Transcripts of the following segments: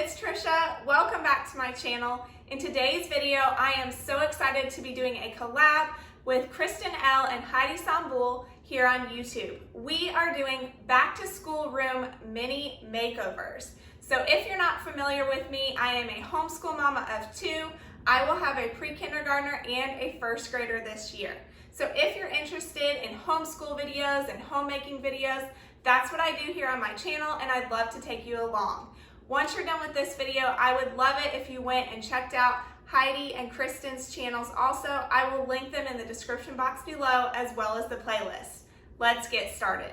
it's Trisha. Welcome back to my channel. In today's video, I am so excited to be doing a collab with Kristen L. and Heidi Sambul here on YouTube. We are doing back to school room mini makeovers. So if you're not familiar with me, I am a homeschool mama of two. I will have a pre-kindergartner and a first grader this year. So if you're interested in homeschool videos and homemaking videos, that's what I do here on my channel, and I'd love to take you along. Once you're done with this video, I would love it if you went and checked out Heidi and Kristen's channels also. I will link them in the description box below as well as the playlist. Let's get started.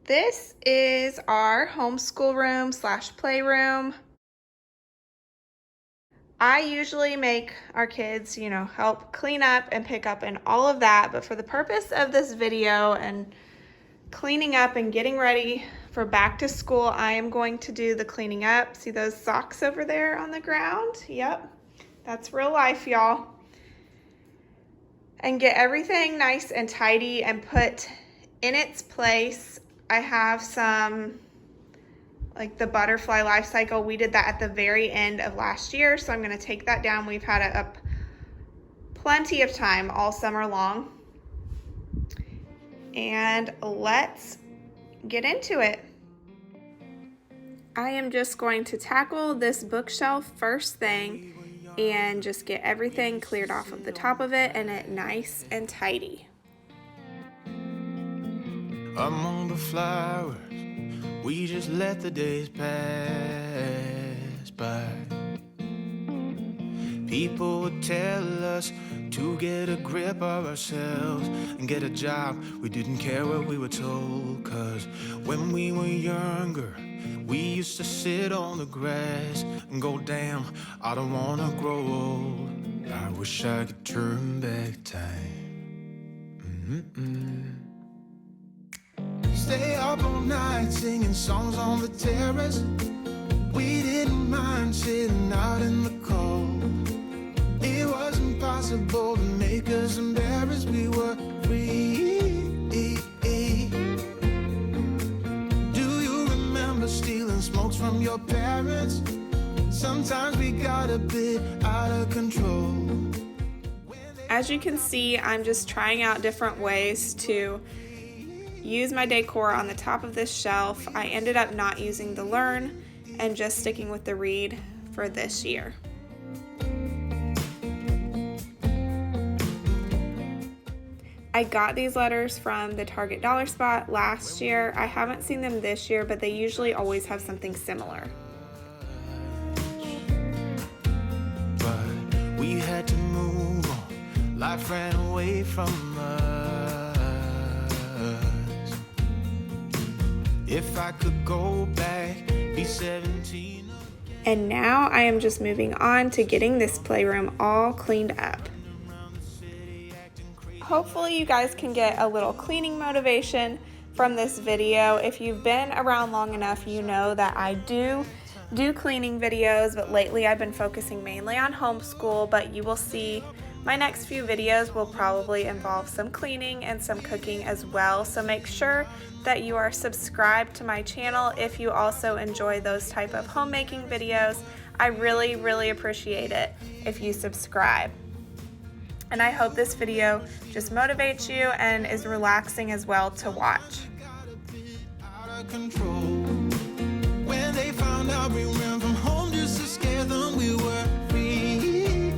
This is our homeschool room / playroom. I usually make our kids, help clean up and pick up and all of that, but for the purpose of this video and cleaning up and getting ready for back to school, I am going to do the cleaning up. See those socks over there on the ground? Yep, that's real life, y'all. And get everything nice and tidy and put in its place. I have some, like the butterfly life cycle. We did that at the very end of last year, so I'm going to take that down. We've had it up plenty of time all summer long. And let's get into it. I am just going to tackle this bookshelf first thing and just get everything cleared off of the top of it and it nice and tidy. Among the flowers, we just let the days pass by. People would tell us to get a grip of ourselves and get a job. We didn't care what we were told, 'cause when we were younger, we used to sit on the grass and go, damn, I don't wanna grow old. I wish I could turn back time. Stay up all night singing songs on the terrace. We didn't mind sitting out in the cold. It was impossible to make us embarrassed. We were free. Do you remember stealing smokes from your parents? Sometimes we got a bit out of control. As you can see, I'm just trying out different ways to use my decor on the top of this shelf. I ended up not using the Learn and just sticking with the Read for this year. I got these letters from the Target Dollar Spot last year. I haven't seen them this year, but they usually always have something similar. But we had to move on. Life ran away from us. If I could go back, be 17. And now I am just moving on to getting this playroom all cleaned up. Hopefully you guys can get a little cleaning motivation from this video. If you've been around long enough, you know that I do cleaning videos, but lately I've been focusing mainly on homeschool, but you will see my next few videos will probably involve some cleaning and some cooking as well. So make sure that you are subscribed to my channel if you also enjoy those type of homemaking videos. I really, really appreciate it if you subscribe. And I hope this video just motivates you and is relaxing as well to watch. When they found out we ran from home just to scare them, we were free.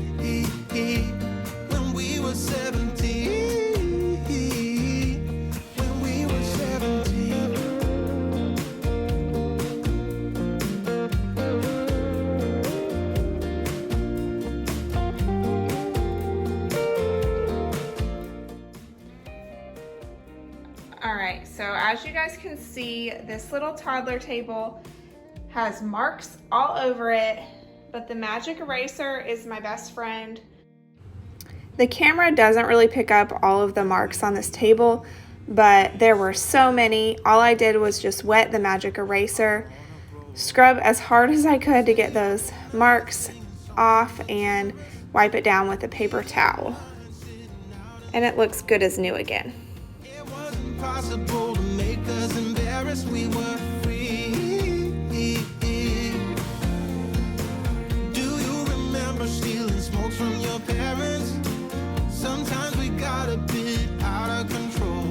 When we were 17. When we were 17. Alright, so as you guys can see, this little toddler table has marks all over it, but the magic eraser is my best friend. The camera doesn't really pick up all of the marks on this table, but there were so many. All I did was just wet the magic eraser, scrub as hard as I could to get those marks off, and wipe it down with a paper towel. and it looks good as new again. It wasn't possible to make us embarrassed. We were free. Do you remember stealing smokes from your parents? Sometimes we got a bit out of control.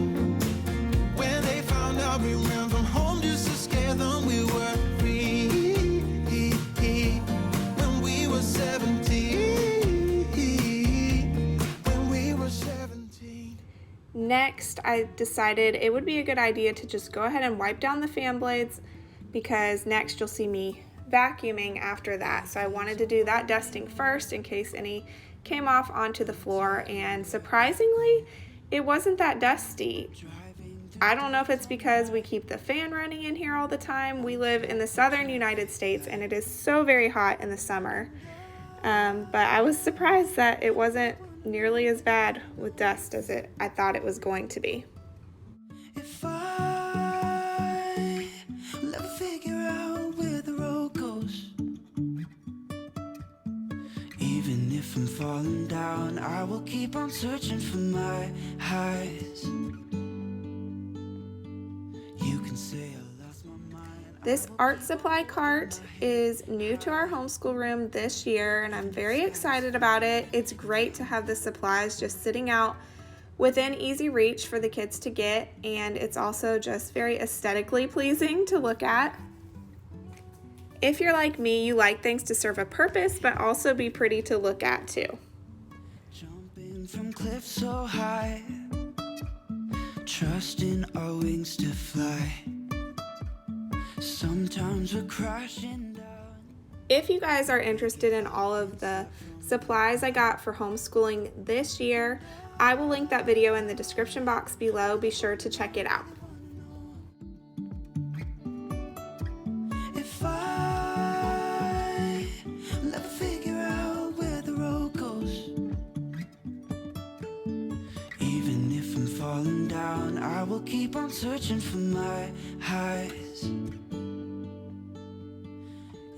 When they found out we ran from home just to scare them, we were free. When we were 17. When we were 17. Next, I decided it would be a good idea to just go ahead and wipe down the fan blades, because next you'll see me vacuuming after that. So I wanted to do that dusting first in case any came off onto the floor, and surprisingly, it wasn't that dusty. I don't know if it's because we keep the fan running in here all the time. We live in the southern United States and it is so very hot in the summer. But I was surprised that it wasn't nearly as bad with dust as I thought it was going to be. If I never figure out where the road goes, even if I'm falling down, I will keep on searching for my highs. You can say I lost my mind. This art supply cart is new to our homeschool room this year, and I'm very excited about it. It's great to have the supplies just sitting out within easy reach for the kids to get, and it's also just very aesthetically pleasing to look at. If you're like me, you like things to serve a purpose, but also be pretty to look at too. Jumping from cliffs so high, trusting our wings to fly. Sometimes we're crashing down. If you guys are interested in all of the supplies I got for homeschooling this year, I will link that video in the description box below. Be sure to check it out. If I never figure out where the road goes, even if I'm falling down, I will keep on searching for my highs.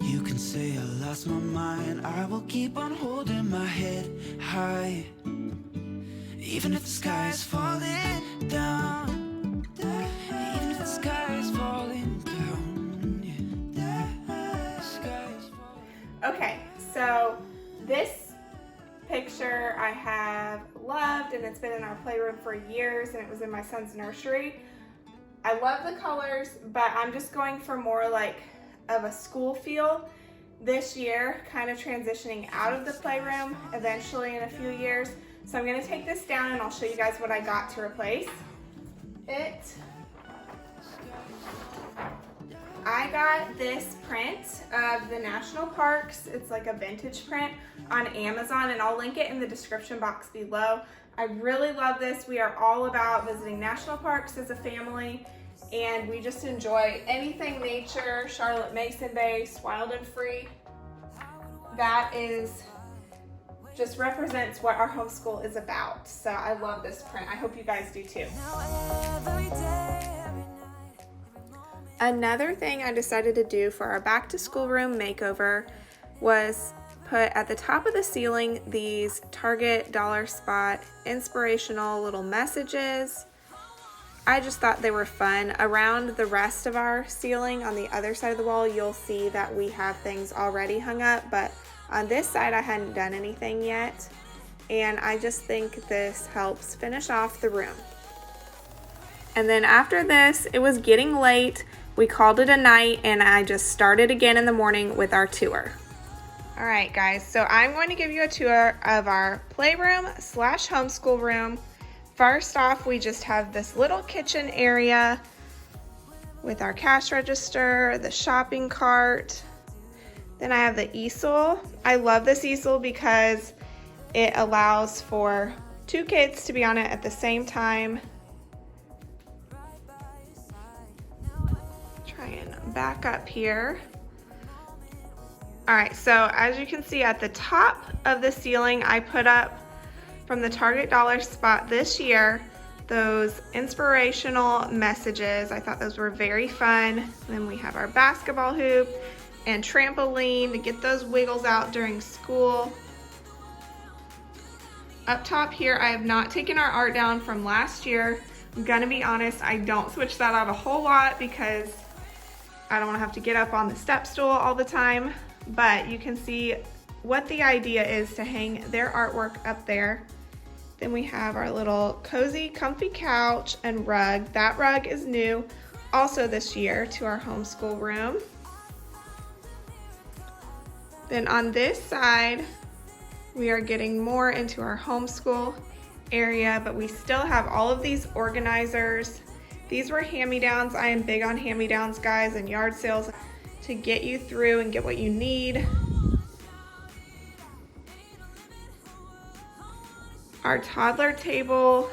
You can say I lost my mind, I will keep on holding my head high. Even if the sky is falling down, even if the sky is falling down, yeah. The sky is falling. Okay, so this picture I have loved, and it's been in our playroom for years, and it was in my son's nursery. I love the colors, but I'm just going for more like of a school feel this year, kind of transitioning out of the playroom eventually in a few years. So I'm going to take this down and I'll show you guys what I got to replace it. I got this print of the national parks. It's like a vintage print on Amazon, and I'll link it in the description box below. I really love this. We are all about visiting national parks as a family, and we just enjoy anything nature, Charlotte Mason based, wild and free. That is just represents what our homeschool is about. So I love this print. I hope you guys do too. Another thing I decided to do for our back to school room makeover was put at the top of the ceiling these Target dollar spot inspirational little messages. I just thought they were fun. Around the rest of our ceiling on the other side of the wall, you'll see that we have things already hung up, but on this side I hadn't done anything yet, and I just think this helps finish off the room. And then after this, it was getting late. We called it a night, and I just started again in the morning with our tour. All right, guys, so I'm going to give you a tour of our playroom / homeschool room. First off, we just have this little kitchen area with our cash register, the shopping cart. Then I have the easel. I love this easel because it allows for 2 kids to be on it at the same time. Try and back up here. All right, so as you can see at the top of the ceiling, I put up from the Target dollar spot this year those inspirational messages. I thought those were very fun. Then we have our basketball hoop and trampoline to get those wiggles out during school. Up top here, I have not taken our art down from last year. I'm gonna be honest, I don't switch that out a whole lot because I don't wanna have to get up on the step stool all the time, but you can see what the idea is to hang their artwork up there. Then we have our little cozy, comfy couch and rug. That rug is new also this year to our homeschool room. Then on this side, we are getting more into our homeschool area, but we still have all of these organizers. These were hand-me-downs. I am big on hand-me-downs, guys, and yard sales to get you through and get what you need. Our toddler table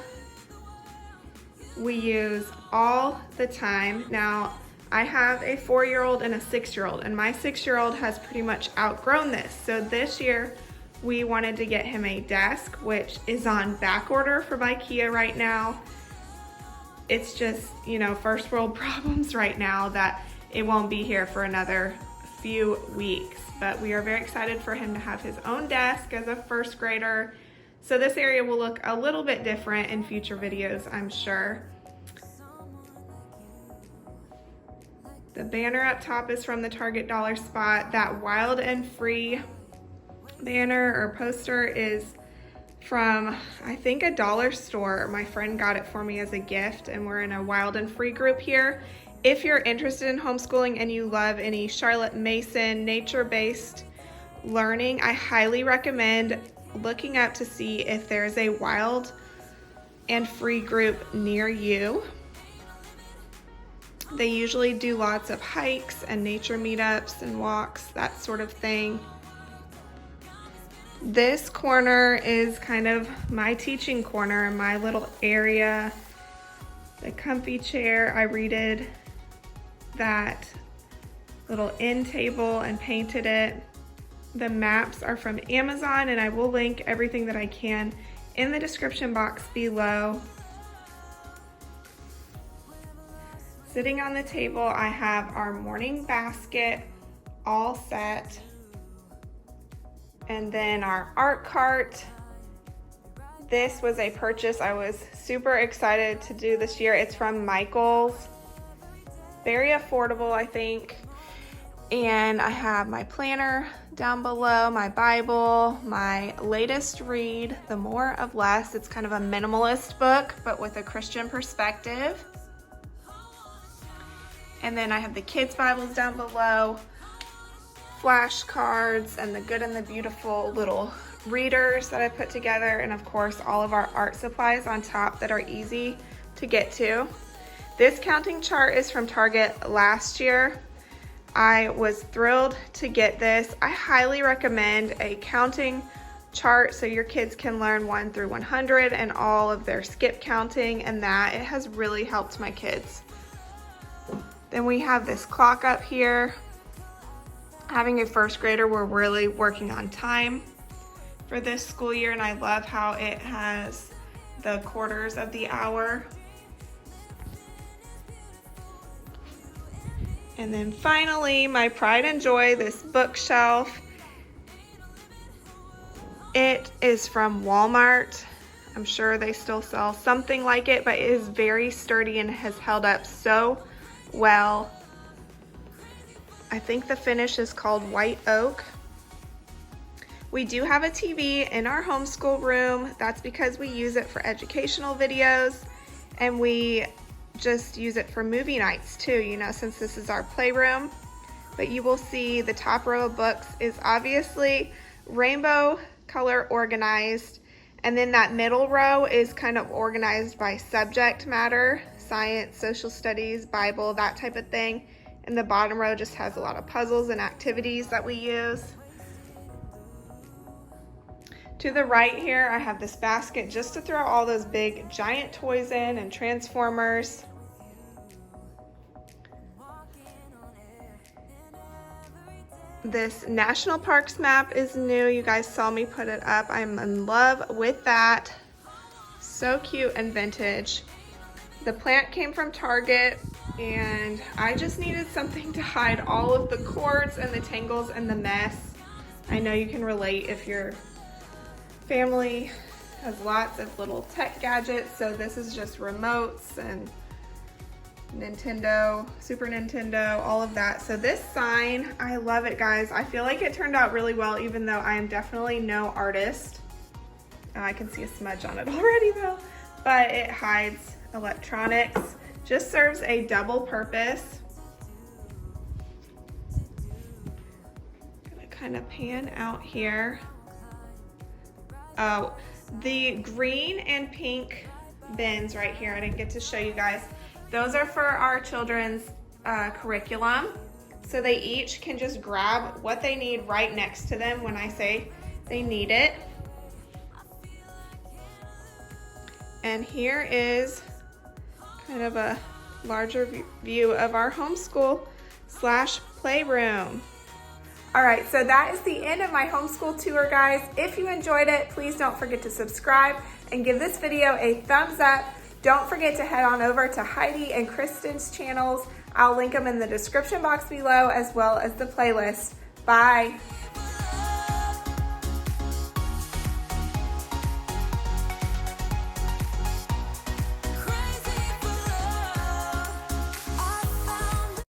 we use all the time. Now, I have a 4-year-old and a 6-year-old, and my 6-year-old has pretty much outgrown this. So this year, we wanted to get him a desk, which is on back order from IKEA right now. It's just, you know, first world problems right now that it won't be here for another few weeks. But we are very excited for him to have his own desk as a first grader. So this area will look a little bit different in future videos, I'm sure. The banner up top is from the Target Dollar Spot. That Wild and Free banner or poster is from, I think, a dollar store. My friend got it for me as a gift, and we're in a Wild and Free group here. If you're interested in homeschooling and you love any Charlotte Mason nature-based learning, I highly recommend looking up to see if there's a Wild and Free group near you. They usually do lots of hikes and nature meetups and walks, that sort of thing. This corner is kind of my teaching corner, my little area. The comfy chair, I redid that little end table and painted it. The maps are from Amazon, and I will link everything that I can in the description box below. Sitting on the table, I have our morning basket all set. And then our art cart. This was a purchase I was super excited to do this year. It's from Michael's. Very affordable, I think. And I have my planner down below, my Bible, my latest read, The More of Less. It's kind of a minimalist book, but with a Christian perspective. And then I have the kids' Bibles down below, flashcards, and the Good and the Beautiful little readers that I put together, and of course all of our art supplies on top that are easy to get to. This counting chart is from Target last year. I was thrilled to get this. I highly recommend a counting chart so your kids can learn 1 through 100 and all of their skip counting, and that it has really helped my kids. Then we have this clock up here. Having a first grader, we're really working on time for this school year, and I love how it has the quarters of the hour. And then finally, my pride and joy, this bookshelf. It is from Walmart. I'm sure they still sell something like it, but it is very sturdy and has held up so well. I think the finish is called white oak. We do have a TV in our homeschool room. That's because we use it for educational videos, and we just use it for movie nights too, you know, since this is our playroom. But you will see the top row of books is obviously rainbow color organized, and then that middle row is kind of organized by subject matter, science, social studies, Bible, that type of thing. And the bottom row just has a lot of puzzles and activities that we use. To the right here, I have this basket just to throw all those big giant toys in and Transformers. This National Parks map is new. You guys saw me put it up. I'm in love with that. So cute and vintage. The plant came from Target, and I just needed something to hide all of the cords and the tangles and the mess. I know you can relate if your family Has lots of little tech gadgets. So this is just remotes and Nintendo, Super Nintendo, all of that. So this sign, I love it, guys. I feel like it turned out really well, even though I am definitely no artist. I can see a smudge on it already though, but it hides electronics. Just serves a double purpose. Gonna kind of pan out here. Oh, the green and pink bins right here, I didn't get to show you guys. Those are for our children's curriculum. So they each can just grab what they need right next to them when I say they need it. And here is kind of a larger view of our homeschool / playroom. All right, so that is the end of my homeschool tour, guys. If you enjoyed it, please don't forget to subscribe and give this video a thumbs up. Don't forget to head on over to Heidi and Kristen's channels. I'll link them in the description box below as well as the playlist. Bye.